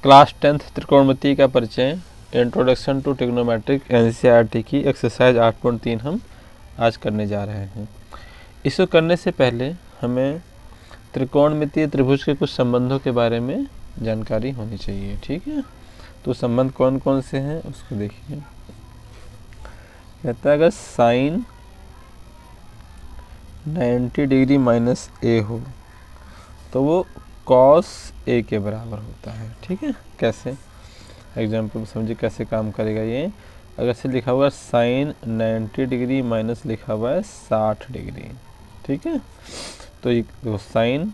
Class 10th त्रिकोणमिति का परिचय, introduction to trigonometric NCERT की एक्सरसाइज 8.3 हम आज करने जा रहे हैं। इसको करने से पहले हमें त्रिकोणमितीय त्रिभुज के कुछ संबंधों के बारे में जानकारी होनी चाहिए, ठीक है। तो संबंध कौन कौन से हैं उसको देखिए। कहता है अगर साइन 90 डिग्री माइनस ए हो तो वो कॉस ए के बराबर होता है, ठीक है। कैसे, एग्जाम्पल में समझिए कैसे काम करेगा ये। अगर से लिखा हुआ है साइन 90 डिग्री माइनस लिखा हुआ है 60 डिग्री, ठीक है। तो ये देखो साइन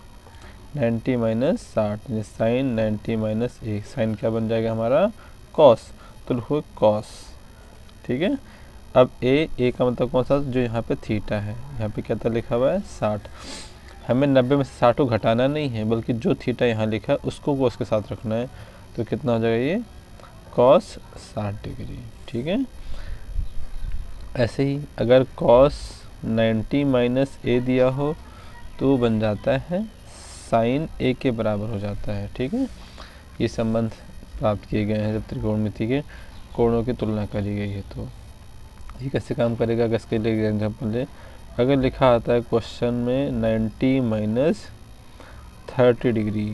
90 माइनस 60, साइन 90 माइनस ए, साइन क्या बन जाएगा हमारा कॉस, तो लिखो कॉस, ठीक है। अब ए का मतलब कौन सा, जो यहाँ पे थीटा है, यहाँ पे क्या था लिखा हुआ है 60। हमें 90 में से 60 को घटाना नहीं है, बल्कि जो थीटा यहाँ लिखा है उसको कॉस के साथ रखना है। तो कितना हो जाएगा ये कॉस 60 डिग्री, ठीक है। ऐसे ही अगर कॉस 90 माइनस ए दिया हो तो बन जाता है साइन ए के बराबर हो जाता है, ठीक है। ये संबंध प्राप्त किए गए हैं जब त्रिकोणमिति के कोणों की तुलना करी गई है। तो ये कैसे काम करेगा, अगर इसके लिए एग्जाम्पल ले, अगर लिखा आता है क्वेश्चन में 90 माइनस 30 डिग्री,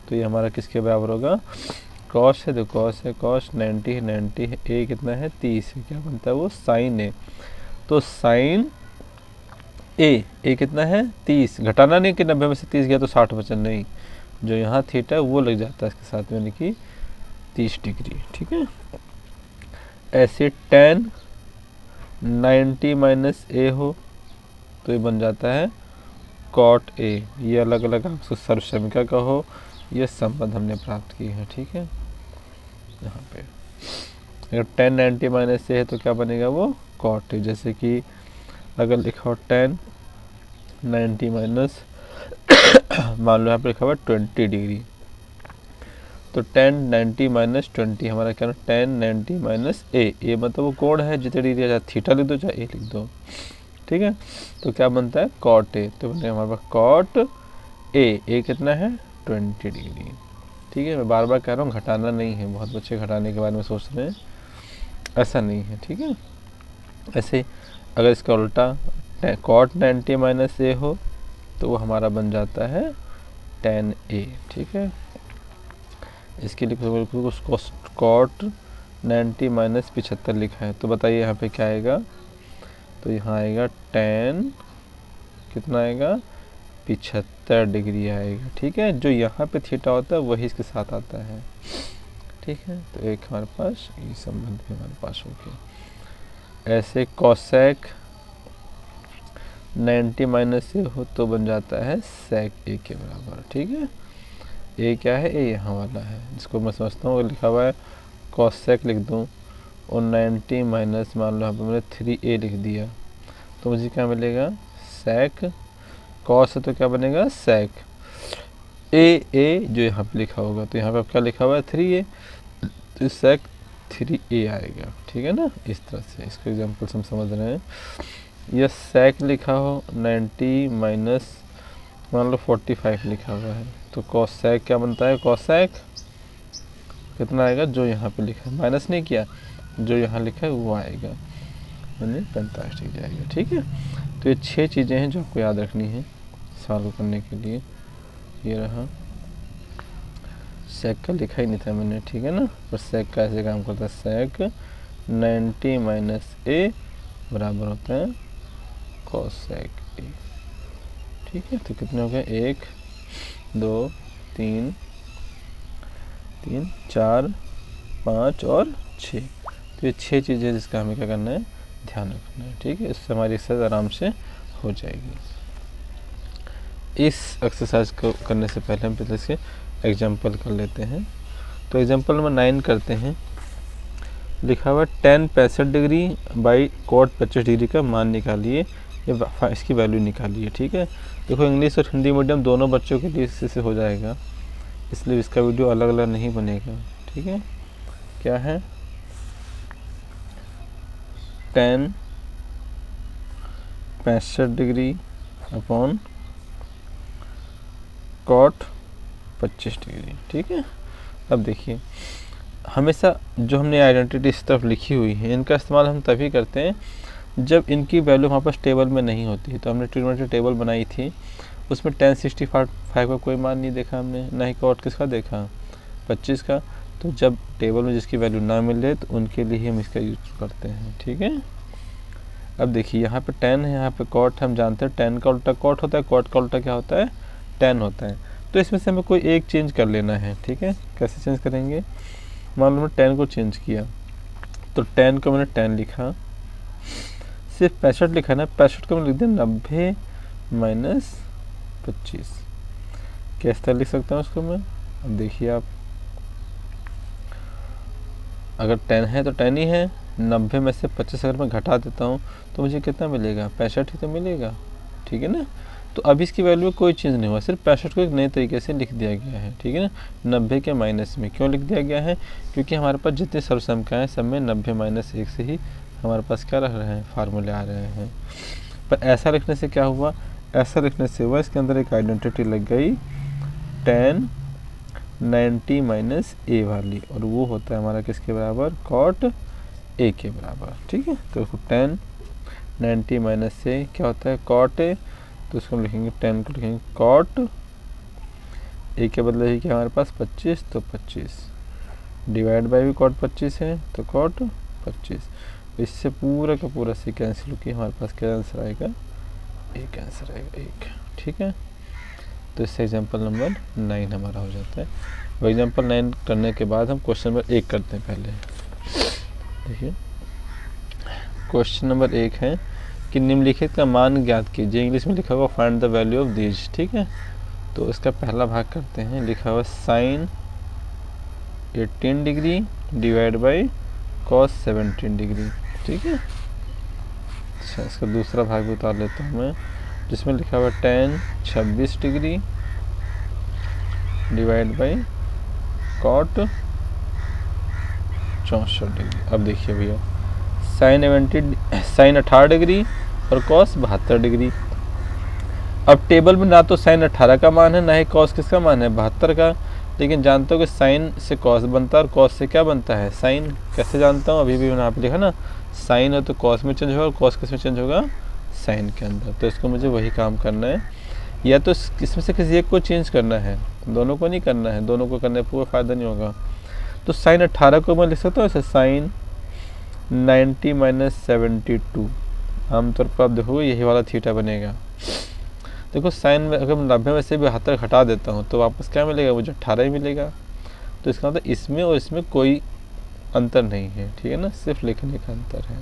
तो ये हमारा किसके बराबर होगा, कॉस है, तो कॉस है, कॉस 90 है, 90 है, ए कितना है 30 है, क्या बनता है वो साइन ए। तो साइन ए कितना है 30, घटाना नहीं कि 90 में से 30 गया तो 60 बचा, नहीं, जो यहाँ थीटा है वो लग जाता है इसके साथ में, यानी कि 30 डिग्री, ठीक है। ऐसे tan 90 माइनस ए हो तो ये बन जाता है कॉट ए। ये अलग अलग आपको सर्वसमीका का हो, ये संबंध हमने प्राप्त किए हैं, ठीक है। यहाँ पे अगर tan 90 माइनस ए है तो क्या बनेगा वो कॉट ए। जैसे कि अगर लिखा हो tan 90 माइनस मान लो यहाँ पे लिखा हुआ 20 डिग्री, तो tan 90 माइनस 20 हमारा क्या, tan 90 माइनस ए मतलब वो कोण है जितने डिग्री, चाहे थीटा लिख दो चाहे ए लिख दो, ठीक है। तो क्या बनता है कॉट ए, तो बनेगा हमारे पास कॉट ए कितना है 20 डिग्री, ठीक है। मैं बार बार कह रहा हूँ घटाना नहीं है, बहुत बच्चे घटाने के बारे में सोच रहे हैं, ऐसा नहीं है, ठीक है। ऐसे अगर इसका उल्टा कॉट 90 माइनस ए हो तो वो हमारा बन जाता है tan ए, ठीक है। इसके लिए उसको कॉट 90 माइनस 75 लिखा है, तो बताइए यहाँ पे क्या आएगा, तो यहाँ आएगा tan कितना आएगा 75 डिग्री आएगा, ठीक है। जो यहाँ पे थीटा होता है वही इसके साथ आता है, ठीक है। तो एक हमारे पास ये संबंध भी हमारे पास हो गया। ऐसे कोसेक 90 माइनस से हो तो बन जाता है सेक ए के बराबर, ठीक है। ए क्या है, ए यहाँ वाला है, जिसको मैं समझता हूँ लिखा हुआ है कोसेक लिख दूँ और 90 माइनस मान लो यहाँ पर मैंने 3a लिख दिया, तो मुझे क्या मिलेगा सेक, कॉस है तो क्या बनेगा सेक ए जो यहाँ पे लिखा होगा, तो यहाँ पे क्या लिखा हुआ है 3a, तो सेक 3a आएगा, ठीक है ना। इस तरह से इसको एग्जाम्पल हम समझ रहे हैं। यह सेक लिखा हो 90 माइनस मान लो 45 लिखा हुआ है, तो कोसेक क्या बनता है, कोसेक कितना आएगा, जो यहाँ पे लिखा है, माइनस नहीं किया, जो यहाँ लिखा है वो आएगा, यानी 45 डिग्री आएगा, ठीक है। तो ये 6 चीज़ें हैं जो आपको याद रखनी है सॉल्व करने के लिए। ये रहा, सेक का लिखा ही नहीं था मैंने, ठीक है ना, पर सेक का ऐसे काम करता है, सेक 90 माइनस ए बराबर होता है कोसेक ए, ठीक है। तो कितने हो गए 1 2 3 4 5 और 6, तो ये 6 चीज़ें जिसका हमें क्या करना है ध्यान रखना है, ठीक है। इससे हमारी एक्सरसाइज आराम से हो जाएगी। इस एक्सरसाइज को करने से पहले हम पहले इसके एग्जाम्पल कर लेते हैं। तो एग्जाम्पल नंबर 9 करते हैं। लिखा हुआ tan 65 degree by cot 25 degree का मान निकालिए, ये इसकी वैल्यू निकालिए, ठीक है। देखो इंग्लिश और हिंदी मीडियम दोनों बच्चों के लिए इससे हो जाएगा, इसलिए इसका वीडियो अलग अलग नहीं बनेगा, ठीक है। क्या है tan 65 degree upon cot 25 degree, ठीक है। अब देखिए, हमेशा जो हमने आइडेंटिटी इस तरफ लिखी हुई है इनका इस्तेमाल हम तभी करते हैं जब इनकी वैल्यू हमारे पास टेबल में नहीं होती। तो हमने ट्रिग्नोमेट्री टेबल बनाई थी, उसमें tan 65 का कोई मान नहीं देखा हमने, ना ही cot किसका देखा 25 का। तो जब टेबल में जिसकी वैल्यू ना मिले तो उनके लिए हम इसका यूज करते हैं, ठीक है। अब देखिए यहाँ पे tan है, यहाँ पे cot, हम जानते हैं tan का उल्टा cot होता है, cot का उल्टा क्या होता है tan होता है। तो इसमें से हमें कोई एक चेंज कर लेना है, ठीक है। कैसे चेंज करेंगे, मान लो मैंने tan को चेंज किया, तो tan को मैंने tan लिखा, सिर्फ 65 लिखा ना, 65 को मैंने लिख दिया 90 माइनस 25। किस तरह लिख सकता हूँ उसको मैं, अब देखिए आप, अगर 10 है तो 10 ही है, 90 में से 25 अगर मैं घटा देता हूँ तो मुझे कितना मिलेगा, 65 ही तो मिलेगा, ठीक है ना। तो अब इसकी वैल्यू में कोई चेंज नहीं हुआ, सिर्फ 65 को एक नए तरीके से लिख दिया गया है, ठीक है ना। 90 के माइनस में क्यों लिख दिया गया है, क्योंकि हमारे पास जितने सर्वसंख्याएँ हैं सब में 90 माइनस 1 से ही हमारे पास क्या रह रहे हैं, फार्मूले आ रहे हैं। पर ऐसा लिखने से क्या हुआ, ऐसा लिखने से हुआ इसके अंदर एक आइडेंटिटी लग गई tan 90 माइनस ए वाली, और वो होता है हमारा किसके बराबर, cot a के बराबर, ठीक है। तो tan 90 माइनस से क्या होता है cot a, तो उसको हम लिखेंगे tan को लिखेंगे cot a के बदले ही क्या हमारे पास 25, तो 25 डिवाइड बाई भी cot 25 है तो cot 25। इससे पूरा का पूरा से कैंसिल होकर हमारे पास क्या आंसर आएगा, एक आंसर आएगा, एक, ठीक है। तो इससे एग्जाम्पल नंबर 9 हमारा हो जाता है। वो एग्जाम्पल 9 करने के बाद हम क्वेश्चन नंबर 1 करते हैं। पहले देखिए, क्वेश्चन नंबर 1 है कि निम्नलिखित का मान ज्ञात कीजिए। इंग्लिश में लिखा हुआ find the value of these, ठीक है। तो इसका पहला भाग करते हैं, लिखा हुआ sine 18 degree divide by cos 17 degree, ठीक है। अच्छा, इसका दूसरा भाग भी उतार लेता हूँ मैं, जिसमें लिखा हुआ tan 26 degree divide by cot 64 degree. अब देखिए भैया, साइन 18 डिग्री और cos 72 डिग्री। अब टेबल में ना तो साइन 18 का मान है, ना ही cos किसका मान है 72 का, लेकिन जानते हो कि साइन से cos बनता है और cos से क्या बनता है साइन। कैसे जानता हूँ, अभी भी मैंने यहाँ पे लिखा ना, साइन है तो cos में चेंज होगा और cos किस में चेंज होगा, साइन के अंदर। तो इसको मुझे वही काम करना है, या तो इसमें से किसी एक को चेंज करना है, दोनों को नहीं करना है, दोनों को करने पर कोई फ़ायदा नहीं होगा। तो साइन 18 को मैं लिख सकता हूँ ऐसे, साइन 90 माइनस 72। आमतौर पर आप देखोगे यही वाला थीटा बनेगा। देखो साइन में अगर मैं 90 में से 72 घटा देता हूँ तो वापस क्या मिलेगा, मुझे 18 ही मिलेगा। तो इसका मतलब इसमें और इसमें कोई अंतर नहीं है, ठीक है ना, सिर्फ लिखने का अंतर है।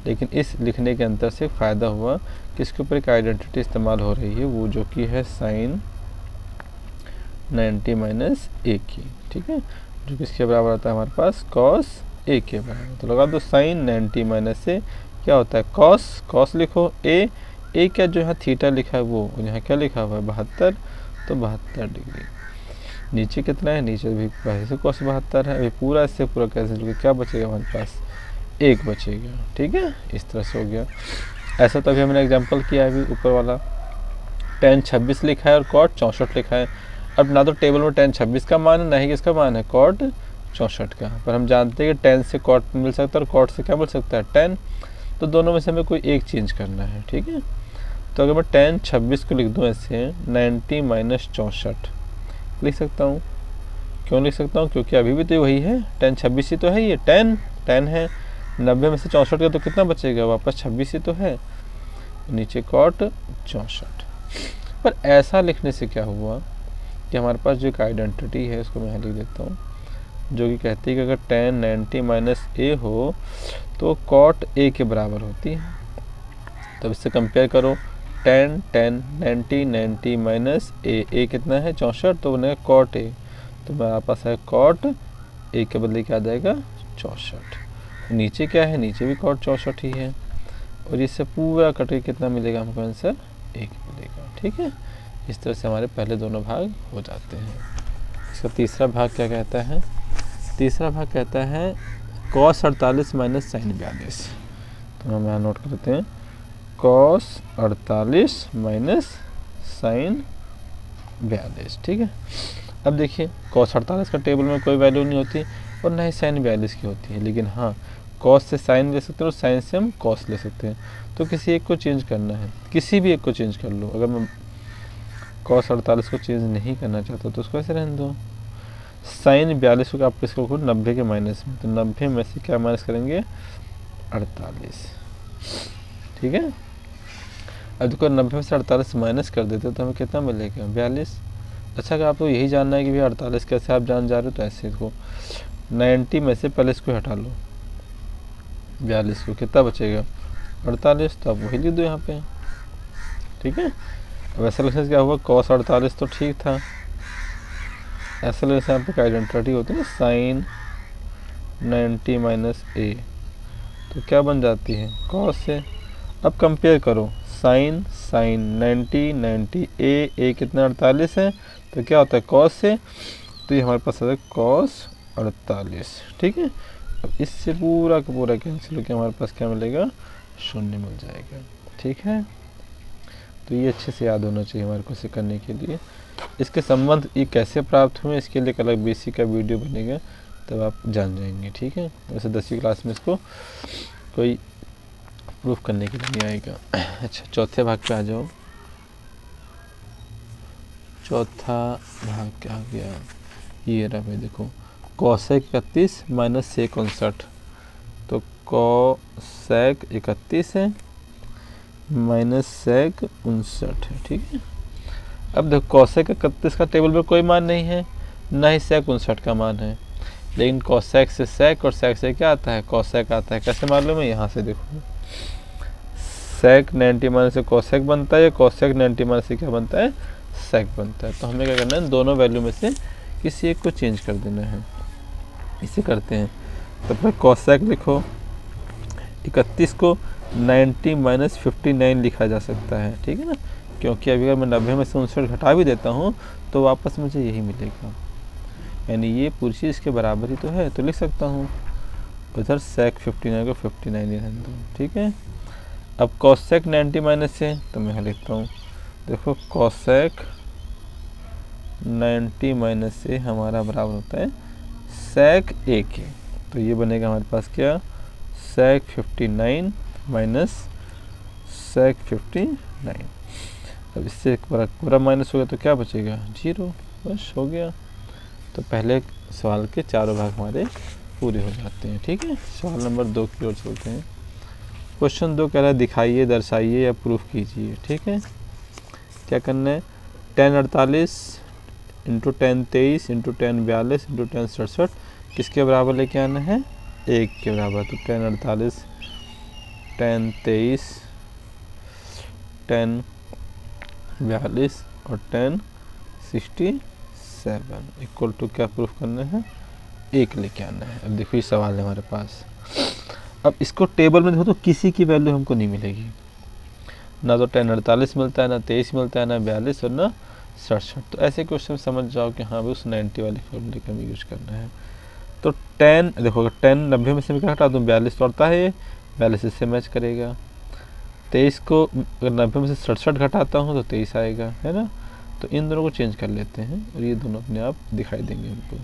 लेकिन इस लिखने के अंतर से फ़ायदा हुआ कि इसके ऊपर एक आइडेंटिटी इस्तेमाल हो रही है, वो जो कि है साइन 90 माइनस ए की, ठीक है, जो कि इसके बराबर आता है हमारे पास cos a के बराबर। तो लगा दो साइन 90 माइनस से क्या होता है cos लिखो, a क्या जो यहाँ थीटा लिखा है वो यहाँ क्या लिखा हुआ है 72, तो 72 डिग्री। नीचे कितना है, नीचे भी पहले से cos 72 है, अभी पूरा इससे पूरा कैंसिल होकर क्या बचेगा हमारे पास, एक बचेगा, ठीक है। इस तरह से हो गया। ऐसा तो अभी हमने एग्जांपल किया है, अभी ऊपर वाला tan 26 लिखा है और cot 64 लिखा है। अब ना तो टेबल में tan 26 का मान है, ना ही किसका मान है cot 64 का, पर हम जानते हैं कि tan से cot मिल सकता है और cot से क्या मिल सकता है tan। तो दोनों में से हमें कोई एक चेंज करना है, ठीक है। तो अगर मैं tan 26 को लिख दूँ ऐसे 90 माइनस 64 लिख सकता हूँ। क्यों लिख सकता हूँ, क्योंकि अभी भी तो वही है, tan 26 ही तो है, ये tan है, 90 में से 64 का तो कितना बचेगा, वापस 26 ही तो है, नीचे cot 64। पर ऐसा लिखने से क्या हुआ कि हमारे पास जो एक आइडेंटिटी है उसको मैं यहाँ लिख देता हूँ, जो कि कहती है कि अगर tan 90 माइनस ए हो तो cot a के बराबर होती है। तब इससे कंपेयर करो, tan 90 माइनस ए कितना है 64, तो बनेगा cot a, तो मेरे पास है cot a के बदले क्या आ जाएगा 64। नीचे क्या है, नीचे भी cot 64 ही है, और इससे पूरा कट के कितना मिलेगा हमको आंसर, 1 मिलेगा, ठीक है। इस तरह से हमारे पहले दोनों भाग हो जाते हैं। इसका तीसरा भाग क्या कहता है, तीसरा भाग कहता है cos 48 माइनस साइन 42। तो हम यहाँ नोट करते हैं cos 48 माइनस साइन 42, ठीक है। अब देखिए cos 48 का टेबल में कोई वैल्यू नहीं होती और ना ही sin 42 की होती है, लेकिन हाँ cos से sin ले सकते हैं और sin से हम cos ले सकते हैं। तो किसी एक को चेंज करना है, किसी भी एक को चेंज कर लो। अगर मैं cos 48 को चेंज नहीं करना चाहता तो उसको ऐसे रहने दो। sin 42 को आप किसको को 90 के माइनस में, तो 90 में से क्या माइनस करेंगे 48, ठीक है। अब देखो 90 में से 48 माइनस कर देते तो हमें कितना मिलेगा 42। अच्छा अगर आपको यही जानना है कि भैया 48 कैसे आप जान जा रहे हो तो ऐसे देखो 90 में से पहले इसको हटा लो 42 को, कितना बचेगा 48, तो आप वही लिख दो यहाँ पे, ठीक है। अब ऐसा लिखने से क्या हुआ cos 48 तो ठीक था, ऐसा लिखने से यहाँ पे आइडेंटिटी होती है ना sin 90 माइनस ए, तो क्या बन जाती है cos से। अब कंपेयर करो sin 90 ए कितना 48 है, तो क्या होता है cos से, तो ये हमारे पास आता है cos 48, ठीक है। अब इससे पूरा का पूरा कैंसिल होकर हमारे पास क्या मिलेगा 0 मिल जाएगा, ठीक है। तो ये अच्छे से याद होना चाहिए हमारे को इसे करने के लिए। इसके संबंध ये कैसे प्राप्त हुए इसके लिए एक अलग बेसिक का वीडियो बनेगा, तब आप जान जाएंगे, ठीक है। वैसे 10वीं क्लास में इसको कोई प्रूफ करने के लिए नहीं आएगा। अच्छा चौथे भाग पे आ जाओ। चौथा भाग क्या आ गया, ये रहा भाई, देखो cosec 31 माइनस sec 59, तो cosec 31 है माइनस sec 59 है, ठीक है। अब देखो cosec 31 का टेबल में कोई मान नहीं है, ना ही sec 59 का मान है, लेकिन cosec से sec और sec से क्या आता है cosec आता है। कैसे मालूम है, यहाँ से देखो sec 90 माइनस से cosec बनता है या cosec 90 माइनस से क्या बनता है sec बनता है। तो हमें क्या करना है दोनों वैल्यू में से किसी एक को चेंज कर देना है, इसे करते हैं। तो फिर cosec लिखो 31 को 90 माइनस 59 लिखा जा सकता है, ठीक है ना, क्योंकि अभी अगर मैं 90 में से 59 घटा भी देता हूँ तो वापस मुझे यही मिलेगा, यानी ये पूरी चीज़ इसके बराबर ही तो है, तो लिख सकता हूँ। उधर sec 59 को 59 ही रहने दो, ठीक है। अब cosec 90 माइनस से, तो मैं यहाँ लिखता हूँ, देखो cosec 90 माइनस से हमारा बराबर होता है sec a के, तो ये बनेगा हमारे पास क्या sec 59 माइनस sec 59। अब इससे पूरा माइनस हो गया तो क्या बचेगा 0, बस हो गया। तो पहले सवाल के चारों भाग हमारे पूरे हो जाते हैं, ठीक है। सवाल नंबर 2 की ओर चलते हैं। क्वेश्चन 2 कह रहा है दिखाइए, दर्शाइए या प्रूफ कीजिए, ठीक है। क्या करना है 10 48 इंटू 10 23 इंटू 10 42 इंटू 10 67 किसके बराबर लेके आना है 1 के बराबर। तो 10 48 10 23 10 42 और 10 67 इक्वल टू क्या प्रूफ करना है 1 लेके आना है। अब देखो ये सवाल है हमारे पास। अब इसको टेबल में देखो तो किसी की वैल्यू हमको नहीं मिलेगी, ना तो 10 48 मिलता है, ना 23 मिलता है, ना 42 और ना 67। तो ऐसे क्वेश्चन समझ जाओ कि हाँ भाई उस 90 वाली फॉर्मूले का हमें यूज करना है। तो 10 देखो अगर 10 90 में से मैं क्या हटा दूँ 42 पड़ता है, 42 इससे मैच करेगा। 23 को अगर 90 में से 67 घटाता हूँ तो 23 आएगा, है ना। तो इन दोनों को चेंज कर लेते हैं और ये दोनों अपने आप दिखाई देंगे हमको।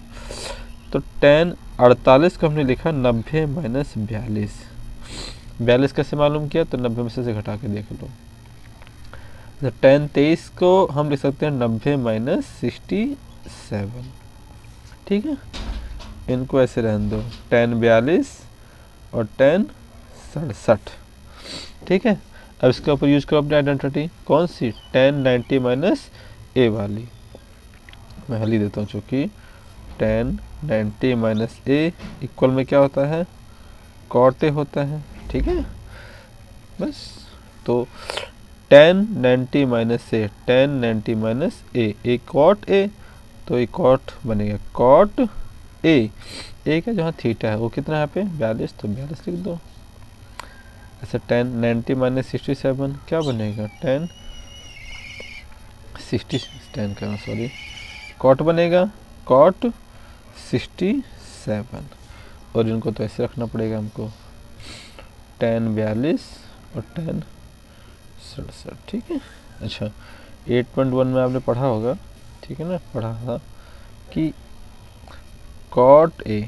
तो 10 48 को हमने लिखा 90 माइनस 42। 42 कैसे मालूम किया, तो 90 में से घटा के देख लो। तो 10 23 को हम लिख सकते हैं 90 माइनस 67, ठीक है। इनको ऐसे रहने दो 10 42 और 10 67, ठीक है। अब इसके ऊपर यूज करो अपनी आइडेंटिटी, कौन सी 10 90 माइनस ए वाली। मैं हली देता हूँ, चूँकि 10 90 माइनस ए इक्वल में क्या होता है cot a होता है, ठीक है। बस तो 10 90 माइनस से 10 90 माइनस ए cot a, तो ये cot बनेगा cot a का जहाँ थीटा है वो कितना है यहाँ पे 42, तो 42 लिख दो। ऐसे 10 90 माइनस 67 क्या बनेगा 10 cot बनेगा cot 67, और इनको तो ऐसे रखना पड़ेगा हमको 10 42 और 10 67, ठीक है। अच्छा 8.1 में आपने पढ़ा होगा, ठीक है ना, पढ़ा था कि कॉट ए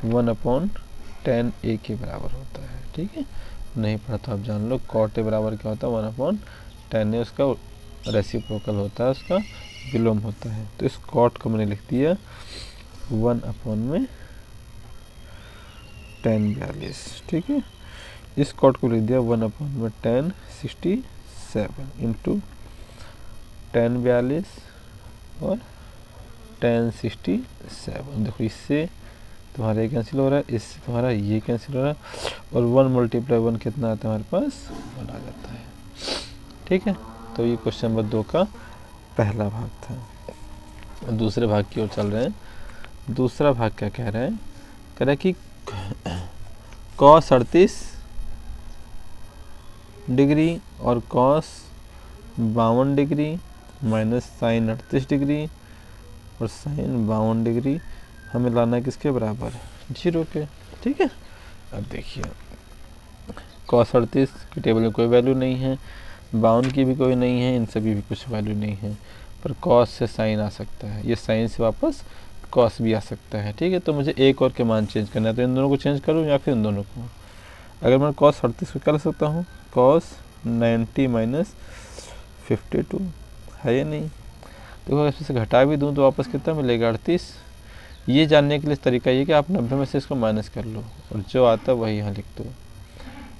1/10 के बराबर होता है। ठीक है, नहीं पढ़ा तो आप जान लो, कॉट ए बराबर क्या होता है 1/10 उसका रेसिप्रोकल होता है, उसका विलोम होता है। तो इस कॉट को मैंने लिख दिया 1/1042। ठीक है, इस कॉट को लिख दिया 1/1067 इंटू 1042 और 1067। देखो इससे तुम्हारा ये कैंसिल हो रहा है, इससे तुम्हारा ये कैंसिल हो रहा है, और 1 × 1 कितना आता है हमारे पास 1 आ जाता है। ठीक है, तो ये क्वेश्चन नंबर 2 का पहला भाग था। दूसरे भाग की ओर चल रहे हैं। दूसरा भाग क्या कह रहा है, कह रहा है कि cos 38 डिग्री और cos 52 degree minus sin 38 degree और sin 52 डिग्री हमें लाना है किसके बराबर, 0 के। ठीक है, अब देखिए cos 38 की टेबल में कोई वैल्यू नहीं है, 52 की भी कोई नहीं है, इन सभी भी कुछ वैल्यू नहीं है, पर cos से sin आ सकता है, ये sin से वापस cos भी आ सकता है। ठीक है, तो मुझे एक और के मान चेंज करना है, तो इन दोनों को चेंज करूँ या फिर इन दोनों को। अगर मैं cos 38 को क्या लिख सकता हूँ, cos 90 - 52 है या नहीं। देखो अगर इसमें से घटा भी दूँ तो वापस कितना मिलेगा 38। ये जानने के लिए तरीका ये कि आप 90 में से इसको माइनस कर लो और जो आता है वही यहाँ लिख दो।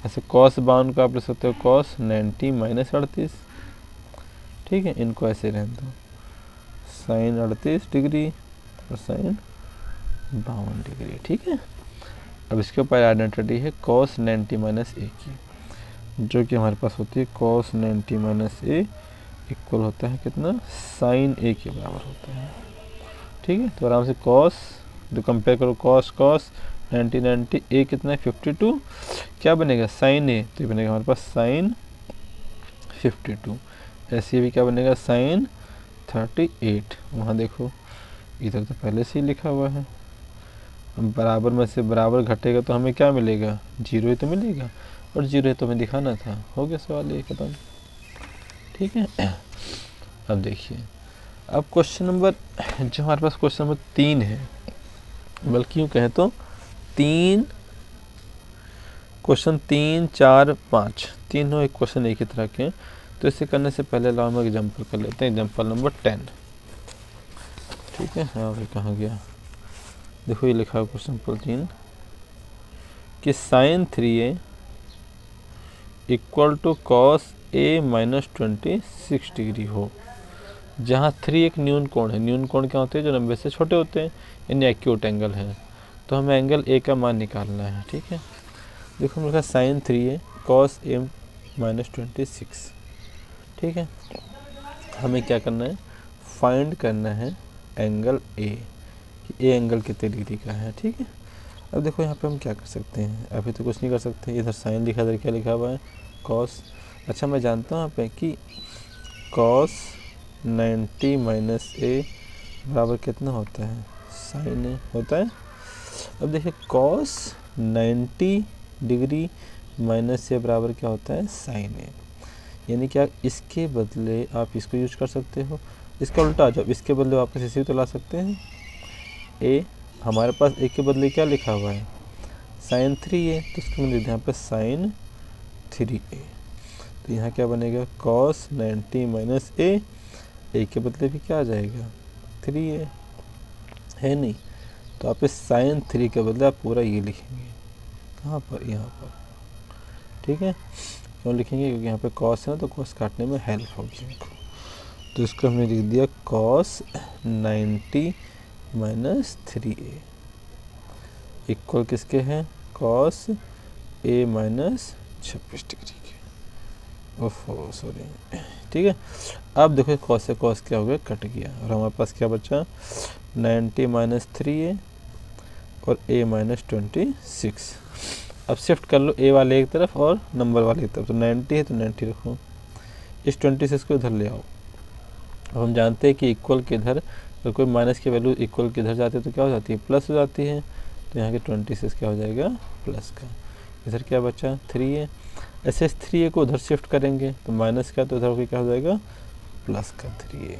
ऐसे cos 52 को आप लिख सकते हो cos 90 - 38। ठीक है, इनको ऐसे रहने दो, sin 38 डिग्री और sin 52 डिग्री। ठीक है, अब इसके ऊपर आइडेंटिटी है cos 90 - a की, जो कि हमारे पास होती है cos 90 - a इक्वल होता है कितना, sin a के बराबर होता है। ठीक है, तो आराम से cos, तो कंपेयर करो cos 90 a कितना है 52, क्या बनेगा sin a, तो ये बनेगा हमारे पास sin 52। ऐसे भी क्या बनेगा sin 38। वहाँ देखो इधर तो पहले से ही लिखा हुआ है, बराबर में से बराबर घटेगा तो हमें क्या मिलेगा, 0 ही तो मिलेगा, और 0 ही तो हमें दिखाना था। हो गया सवाल ये खत्म। ठीक है, अब देखिए, अब क्वेश्चन नंबर जो हमारे पास क्वेश्चन नंबर 3 है, बल्कि यूँ कहें तो 3 क्वेश्चन 3, 4, 5 तीनों एक क्वेश्चन एक ही तरह के। तो इसे करने से पहले लो हम एग्जाम्पल कर लेते हैं, एग्जाम्पल नंबर 10। ठीक है, हाँ भाई कहाँ गया, देखो ये लिखा है क्वेश्चन नंबर 3 कि sin 3a equal to cos a - 26 degree हो, जहाँ 3 एक न्यून कोण है। न्यून कोण क्या होते हैं, जो 90 से छोटे होते हैं, यानी एक्यूट एंगल है। तो हमें एंगल a का मान निकालना है। ठीक है, देखो लिखा sin 3a cos a - 26। ठीक है, हमें क्या करना है, फाइंड करना है एंगल a, कि a एंगल कितने डिग्री का है। ठीक है, अब देखो यहाँ पे हम क्या कर सकते हैं, अभी तो कुछ नहीं कर सकते, इधर साइन लिखा, इधर क्या लिखा हुआ है cos। अच्छा मैं जानता हूँ यहाँ पे कि cos 90 - a बराबर कितना होता है, sin a होता है। अब देखिए cos 90 डिग्री माइनस a बराबर क्या होता है, sin a। यानी क्या इसके बदले आप इसको यूज कर सकते हो, इसका उल्टा आ जाओ, इसके बदले वापस इसे तो ला सकते हैं। a हमारे पास a के बदले क्या लिखा हुआ है, sin 3a, तो इसको मैं लिख दिया यहाँ पे sin 3a। तो यहाँ क्या बनेगा cos 90 - a के बदले भी क्या आ जाएगा 3a, है नहीं। तो आप इस sin 3 के बदले आप पूरा ये लिखेंगे, कहाँ पर, यहाँ पर। ठीक है, क्यों लिखेंगे, क्योंकि यहाँ पे cos है ना, तो cos काटने में हेल्प होगी हमको। तो इसको हमने लिख दिया cos 90 - 3a इक्वल किसके हैं, cos a - 26 डिग्री के। ओफो सॉरी। ठीक है, अब देखो cos से cos क्या हो गया, कट गया, और हमारे पास क्या बचा 90 - 3a और a - 26। अब शिफ्ट कर लो a वाले एक तरफ और नंबर वाले एक तरफ, तो 90 है तो 90 रखो, इस 26 को इधर ले आओ। अब हम जानते हैं कि इक्वल के इधर अगर कोई माइनस की वैल्यू इक्वल के इधर जाती है तो क्या हो जाती है, प्लस हो जाती है। तो यहाँ के 26 क्या हो जाएगा, प्लस का। इधर क्या बचा 3a, ऐसे 3a को उधर शिफ्ट करेंगे तो माइनस का, तो इधर क्या हो जाएगा, प्लस का 3a।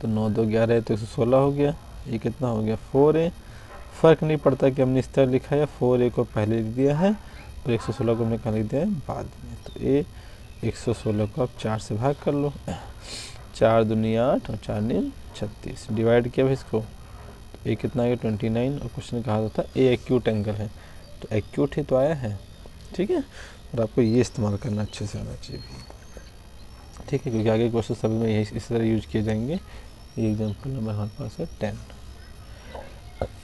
तो 9 2 11 है तो 116 हो गया। ये कितना हो गया 4a। फ़र्क नहीं पड़ता कि हमने इस तरह लिखा है, 4a को पहले लिख दिया है और 116 को हमने कहाँ लिख दिया है बाद में। तो ए 116 को आप 4 से भाग कर लो, 4 दूनी 8 और 4 नीम 36, डिवाइड किया भाई इसको तो ए कितना आ गया 29। और क्वेश्चन कहा था ए एक्यूट एंगल है, तो एक्यूट ही तो आया है, ठीक है। और आपको ये इस्तेमाल करना अच्छे से आना चाहिए, ठीक है, क्योंकि आगे क्वेश्चन सभी में यही इस तरह यूज किए जाएंगे। ये एग्जाम्पल नंबर हमारे पास है 10।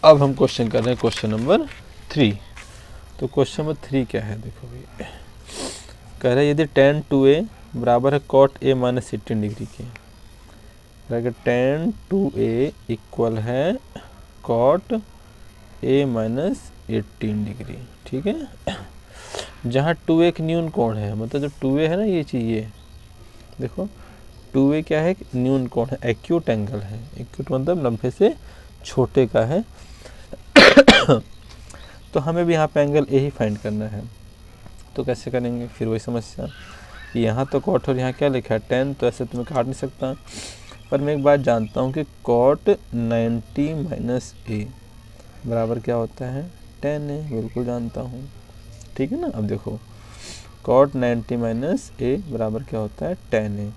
अब हम क्वेश्चन कर रहे हैं क्वेश्चन नंबर 3। तो क्वेश्चन नंबर 3 क्या है, देखो भाई कह रहा है यदि tan 2a बराबर है cot a माइनस 18 डिग्री के, अगर tan 2a इक्वल है cot a माइनस 18 डिग्री, ठीक है। जहाँ 2a एक न्यून कोण है, मतलब जब 2a है ना ये चाहिए, देखो 2a क्या है न्यून कोण है, एक्यूट एंगल है, एक्यूट मतलब लंबे से छोटे का है। तो हमें भी यहाँ पे एंगल ए ही फाइंड करना है, तो कैसे करेंगे, फिर वही समस्या कि यहाँ तो कॉट और यहाँ क्या लिखा है tan, तो ऐसे तो मैं काट नहीं सकता। पर मैं एक बात जानता हूँ कि cot 90 माइनस ए बराबर क्या होता है tan a, बिल्कुल जानता हूँ, ठीक है ना। अब देखो cot 90 माइनस ए बराबर क्या होता है tan a,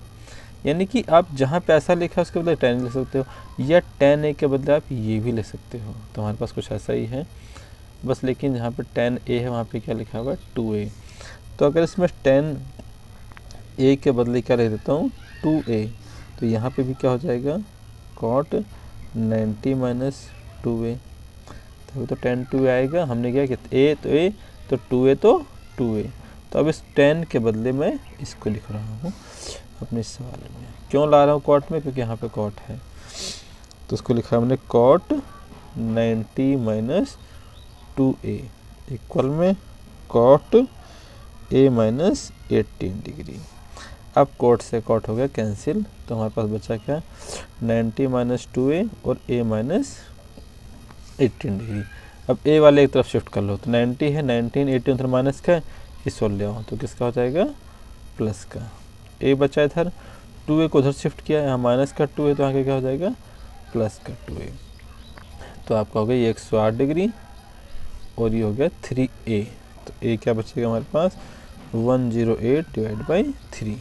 यानी कि आप जहाँ पे ऐसा लिखा है उसके बदले tan लिख सकते हो, या tan a के बदले आप ये भी ले सकते हो। तो हमारे पास कुछ ऐसा ही है बस, लेकिन जहाँ पे tan a है वहाँ पे क्या लिखा हुआ है 2a। तो अगर इसमें tan a के बदले क्या लिख देता हूँ 2a, तो यहाँ पे भी क्या हो जाएगा cot 90 माइनस 2a, तो tan 2a आएगा। हमने क्या किया a तो 2a तो 2a, तो अब इस tan के बदले मैं इसको लिख रहा हूँ अपने सवाल में। क्यों ला रहा हूँ cot में, क्योंकि यहाँ पे cot है, तो उसको लिखा हमने cot 90 माइनस 2a इक्वल में cot a माइनस 18 डिग्री। अब cot से cot हो गया कैंसिल, तो हमारे पास बचा क्या 90 माइनस 2a और a माइनस 18 डिग्री। अब a वाले एक तरफ शिफ्ट कर लो, तो 90 है 19 18 उधर माइनस का इस ओर ले आओ तो किसका हो जाएगा प्लस का। a बचा इधर, 2a को उधर शिफ्ट किया, यहाँ माइनस का 2a तो आगे क्या हो जाएगा प्लस का 2a। तो आपका हो गया ये 108 डिग्री और ये हो गया 3a। तो a क्या बचेगा हमारे पास 108 डिवाइड बाई 3,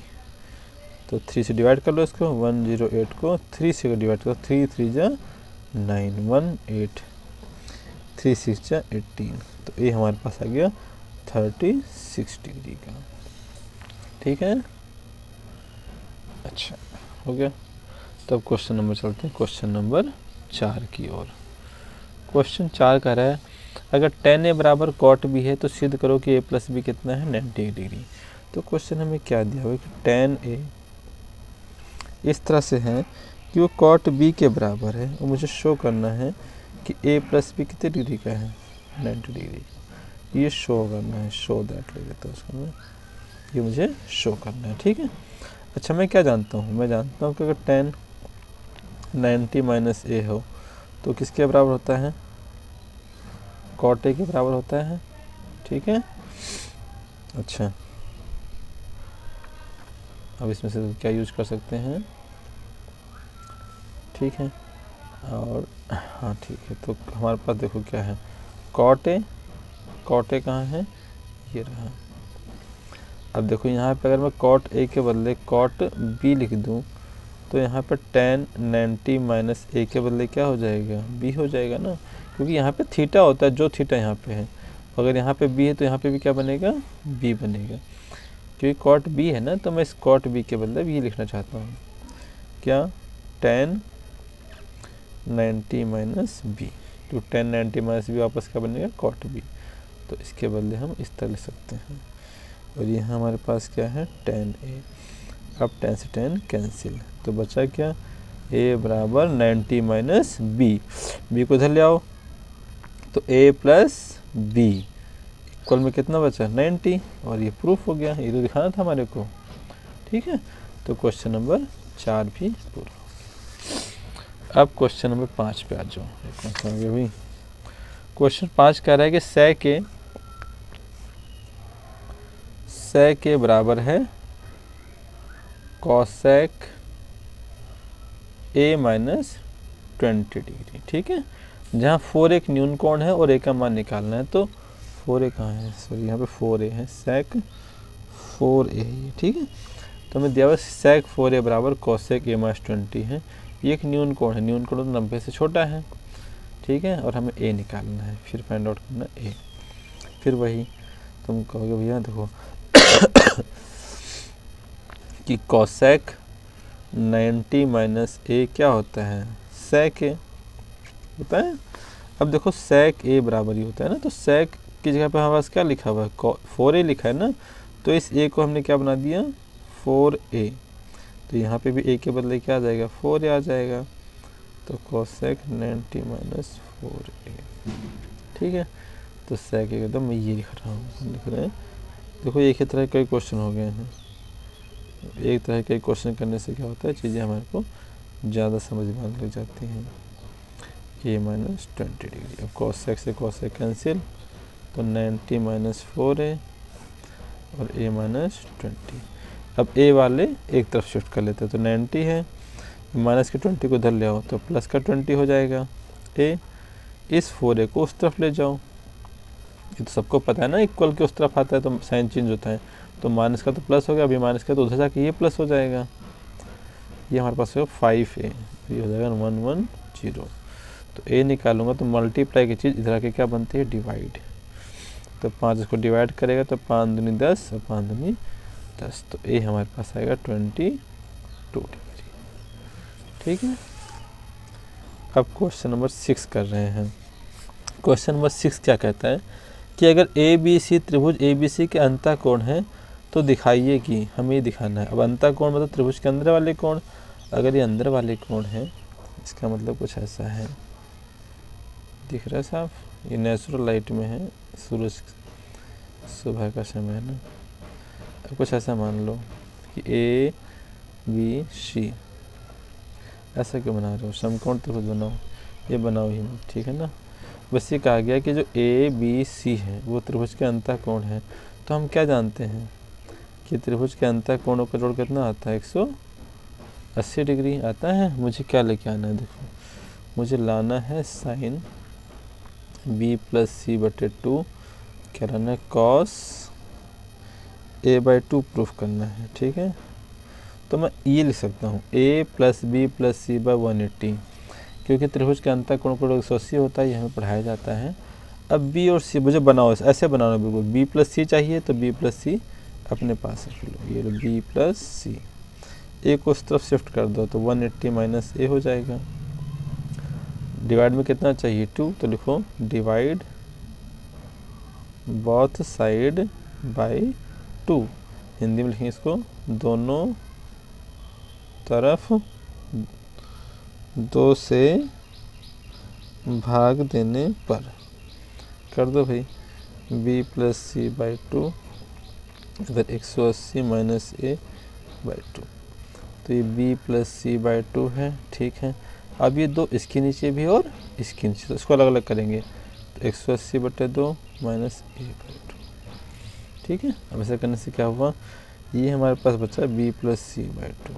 तो 3 से डिवाइड कर लो इसको, 108 को 3 से डिवाइड करो, 3 3 जा 9 18 3 6 जा 18, तो a हमारे पास आ गया 36 डिग्री का, ठीक है। अच्छा हो गया। तब क्वेश्चन नंबर चलते हैं क्वेश्चन नंबर 4 की ओर। क्वेश्चन 4 कह रहा है अगर tan a बराबर cot b है तो सिद्ध करो कि a प्लस बी कितना है 90 डिग्री। तो क्वेश्चन हमें क्या दिया हुआ है कि tan a इस तरह से है कि वो cot b के बराबर है और मुझे शो करना है कि a प्लस बी कितने डिग्री का है 90 डिग्री। ये शो करना है, शो दैट ले लेता हूँ उसको मैं, ये मुझे शो करना है, ठीक है। अच्छा मैं क्या जानता हूँ, मैं जानता हूँ कि अगर tan 90 माइनस a हो तो किसके बराबर होता है cot a के बराबर होता है, ठीक है। अच्छा अब इसमें से क्या यूज कर सकते हैं, ठीक है। और हाँ ठीक है, तो हमारे पास देखो क्या है cot a कहाँ है ये रहा। अब देखो यहाँ पे अगर मैं cot a के बदले cot b लिख दूँ तो यहाँ पर tan 90 माइनस a के बदले क्या हो जाएगा b हो जाएगा ना, क्योंकि यहाँ पे थीटा होता है, जो थीटा यहाँ पे है, अगर यहाँ पे b है तो यहाँ पे भी क्या बनेगा b बनेगा, क्योंकि cot b है ना, तो मैं इस cot b के बदले ये लिखना चाहता हूँ क्या tan 90 माइनस b, तो tan 90 माइनस b वापस क्या बनेगा cot b, तो इसके बदले हम इस तरह लिख सकते हैं। और यहाँ हमारे पास क्या है tan a, अब tan से tan कैंसिल, तो बचा क्या a बराबर 90 माइनस b, b को इधर ले आओ तो a प्लस b इक्वल में कितना बचा 90, और ये प्रूफ हो गया, ये तो दिखाना था हमारे को, ठीक है। तो क्वेश्चन नंबर 4 भी पूरा। अब क्वेश्चन नंबर 5 पे आ जाओ। कौन सा भाई क्वेश्चन 5 कह रहा है कि सै के बराबर है कॉसेक ए माइनस 20 डिग्री, ठीक है। जहाँ 4 एक न्यून कोण है और ए का मान निकालना है, तो 4a कहाँ है, सॉरी यहाँ पे 4a है, सेक 4a है, ठीक है। तो हमें दिया हुआ सेक 4a बराबर कोसेक a माइनस 20 है। ये एक न्यून कोण है, न्यून कोण 90 से छोटा है, ठीक है। और हमें a निकालना है, फिर फाइंड आउट करना a। फिर वही तुम कहोगे भैया देखो कि कोसेक 90 माइनस a क्या होता है, सेक a होता है। अब देखो सेक a बराबर ही होता है ना, तो सेक की जगह पे हमारे पास क्या लिखा हुआ है, 4a लिखा है ना, तो इस a को हमने क्या बना दिया 4a, तो यहाँ पे भी a के बदले क्या आ जाएगा 4a आ जाएगा, तो कोसेक 90 माइनस 4a, ठीक है। तो सेक एकदम मैं ये लिख रहा हूँ, लिख रहे हैं। देखो एक ही तरह कई क्वेश्चन हो गए हैं, एक तरह के क्वेश्चन करने से क्या होता है, चीज़ें हमारे को ज़्यादा समझ में आने लग जाती हैं। a माइनस 20 डिग्री, अब कोसेक से कोसेक कैंसिल, तो 90 माइनस 4a और a माइनस 20। अब a वाले एक तरफ शिफ्ट कर लेते हैं, तो 90 है, माइनस के 20 को इधर ले आओ तो प्लस का 20 हो जाएगा a, इस 4a को उस तरफ ले जाओ, ये तो सबको पता है ना, इक्वल के उस तरफ आता है तो साइन चेंज होता है, तो माइनस का तो प्लस हो गया, अभी माइनस का तो उधर जाके ये प्लस हो जाएगा, ये हमारे पास हो 5a, ये हो जाएगा 110। तो a निकालूंगा तो मल्टीप्लाई की चीज़ इधर आके क्या बनती है, डिवाइड, तो 5 इसको डिवाइड करेगा तो 5 दूनी 10 और 5 दूनी 10, तो a हमारे पास आएगा 22 डिग्री, ठीक है। अब क्वेश्चन नंबर 6 कर रहे हैं। क्वेश्चन नंबर 6 क्या कहता है कि अगर ए बी सी त्रिभुज ए बी सी के अंतःकोण है तो दिखाइए कि, हमें ये दिखाना है। अब अंतःकोण मतलब त्रिभुज के अंदर वाले कोण, अगर ये अंदर वाले कोण है इसका मतलब कुछ ऐसा है, दिख रहा है साहब, ये नेचुरल लाइट में है, सूरज सुबह का समय है ना। अब कुछ ऐसा मान लो कि ए बी सी, ऐसा क्यों बना रहे हो, समकोण त्रिभुज बनाओ, ये बनाओ ही मत, ठीक है ना। बस ये कहा गया कि जो ए बी सी है वो त्रिभुज के अंतःकोण है, तो हम क्या जानते हैं कि त्रिभुज के अंतःकोणों का जोड़ कितना आता है, 180 डिग्री आता है। मुझे क्या लेके आना है, देखो मुझे लाना है साइन b प्लस सी बटे 2, क्या लाना है कॉस a/2 प्रूफ करना है, ठीक है। तो मैं ये लिख सकता हूँ a plus b plus c by 180, क्योंकि त्रिभुज के अंतःकोण को 180 होता है, ये हमें पढ़ाया जाता है। अब b और c मुझे बनाओ, ऐसे बनाना बिल्कुल, b प्लस सी चाहिए तो b प्लस सी अपने पास रख लो, ये लो b प्लस सी, a को उस तरफ शिफ्ट कर दो तो 180 माइनस a हो जाएगा। डिवाइड में कितना चाहिए 2, तो लिखो divide both side by 2, Hindi में लिखेंगे इसको दोनों तरफ 2 से भाग देने पर, कर दो भाई b प्लस सी बाई 2, इधर 180 माइनस a बाई 2, तो ये b प्लस सी बाई 2 है, ठीक है। अब ये दो इसके नीचे भी और इसके नीचे, तो इसको अलग अलग करेंगे, तो 180 बटे 2 माइनस a बाई 2, ठीक है। अब ऐसा करने से क्या हुआ, ये हमारे पास बचा b प्लस सी बाई 2,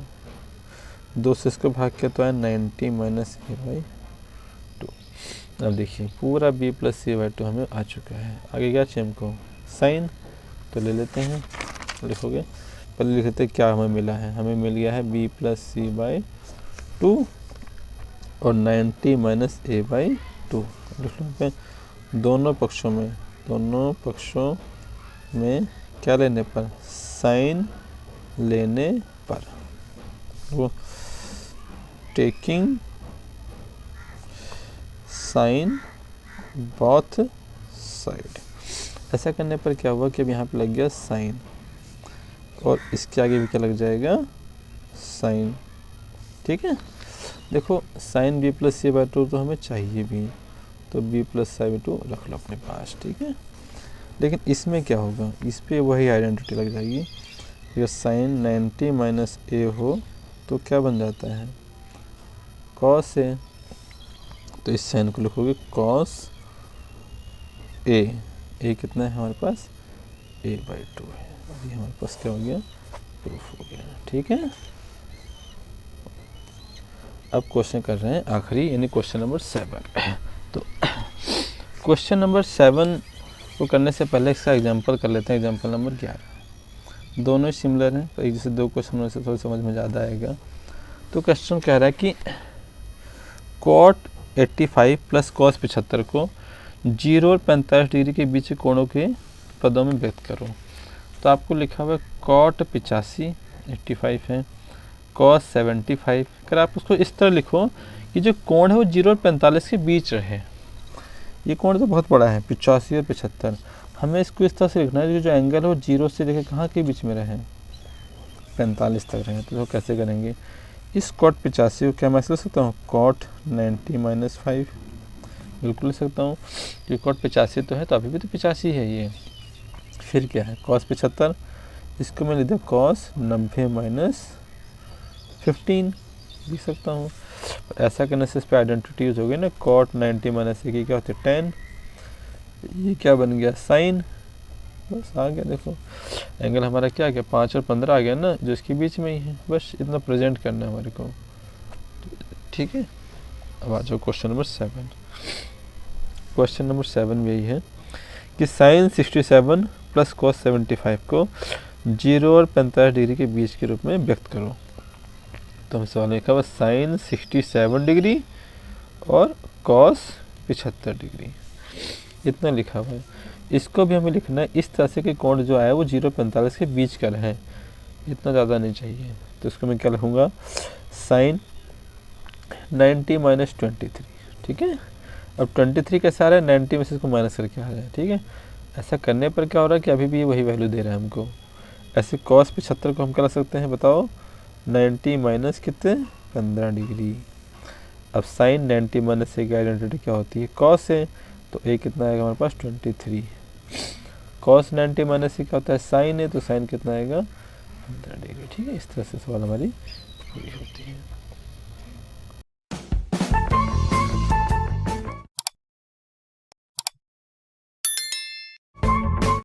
2 से इसको भाग किया तो है 90 माइनस a बाई 2। अब देखिए पूरा b प्लस सी बाई 2 हमें आ चुका है। आगे क्या चाहिए हमको, साइन, तो ले लेते हैं, लिखोगे पहले लिख लेते हैं क्या हमें मिला है, हमें मिल गया है b प्लस सी बाई 2 और 90 माइनस a बाई 2, लिख लो पे दोनों पक्षों में क्या लेने पर, साइन लेने पर, वो टेकिंग साइन बोथ साइड। ऐसा करने पर क्या हुआ कि अब यहाँ पे लग गया साइन और इसके आगे भी क्या लग जाएगा साइन, ठीक है। देखो sine b plus c by 2 तो हमें चाहिए भी, तो b प्लस सी बाई 2 रख लो अपने पास, ठीक है। लेकिन इसमें क्या होगा, इस पर वही आइडेंटिटी लग जाएगी, अगर साइन 90 माइनस a हो तो क्या बन जाता है कॉस a, तो इस साइन को लिखोगे कॉस a, a कितना है हमारे पास a बाई 2 है, अभी हमारे पास क्या हो गया प्रूफ हो गया, ठीक है। अब क्वेश्चन कर रहे हैं आखिरी, यानी क्वेश्चन नंबर 7। तो क्वेश्चन नंबर 7 को करने से पहले इसका एग्जांपल कर लेते हैं, एग्जांपल नंबर 11। दोनों ही सिमिलर हैं, तो एक जैसे दो क्वेश्चन होने से थोड़ा समझ में ज़्यादा आएगा। तो क्वेश्चन कह रहा है कि cot 85 प्लस cos 75 को 0 और 45 डिग्री के बीच के कोणों के पदों में व्यक्त करो। तो आपको लिखा हुआ है cot 85 85 है, cos 75। अगर आप उसको इस तरह लिखो कि जो कोण है वो 0 और 45 के बीच रहे। ये कोण तो बहुत बड़ा है, 85 और 75। हमें इसको इस तरह से लिखना है कि जो एंगल हो 0 से लेकर कहाँ के बीच में रहे, 45 तक रहे। तो कैसे करेंगे, इस cot 85 को क्या मैं लिख सकता हूँ, cot 90 - 5 बिल्कुल लिख सकता हूँ, क्योंकि cot 85 तो है, तो अभी भी तो 85 है ये। फिर क्या है cos 75, इसको मैं लिख दिया cos 90 - 15 लिख सकता हूँ। ऐसा करने से इस पर आइडेंटिटी यूज हो गई ना, cot 90 - 1 क्या होती है 10, ये क्या बन गया sin, बस आ गया। देखो एंगल हमारा क्या आ गया 5 और 15 आ गया ना, जो इसके बीच में ही है। बस इतना प्रेजेंट करना है हमारे को, ठीक है। अब आ जाओ क्वेश्चन नंबर 7। क्वेश्चन नंबर 7 में यही है कि sin 67 प्लस cos 75 को 0 और 45 डिग्री के बीच के रूप में व्यक्त करो। तो हम सवाल लिखा हुआ sin 67 डिग्री और cos 75 डिग्री, इतना लिखा हुआ है। इसको भी हमें लिखना है इस तरह से कि कोण जो आया वो 0 और 45 के बीच का रहे, इतना ज़्यादा नहीं चाहिए। तो इसको मैं क्या लिखूँगा, sin 90 - 23, ठीक है। अब 23 कैसे आ रहा है, 90 में से इसको माइनस करके आ रहा है, ठीक है। ऐसा करने पर क्या हो रहा है कि अभी भी वही वैल्यू दे रहा है हमको। ऐसे cos 75 को हम क्या कर सकते हैं बताओ, 90 माइनस कितने 15 डिग्री। अब sin 90 - 1 की आइडेंटिटी क्या होती है, cos है, तो a कितना आएगा हमारे पास 23। cos 90 - 1 क्या होता है sin है, तो sin कितना आएगा 15 डिग्री, ठीक है। इस तरह से सवाल हमारी पूरी होती है।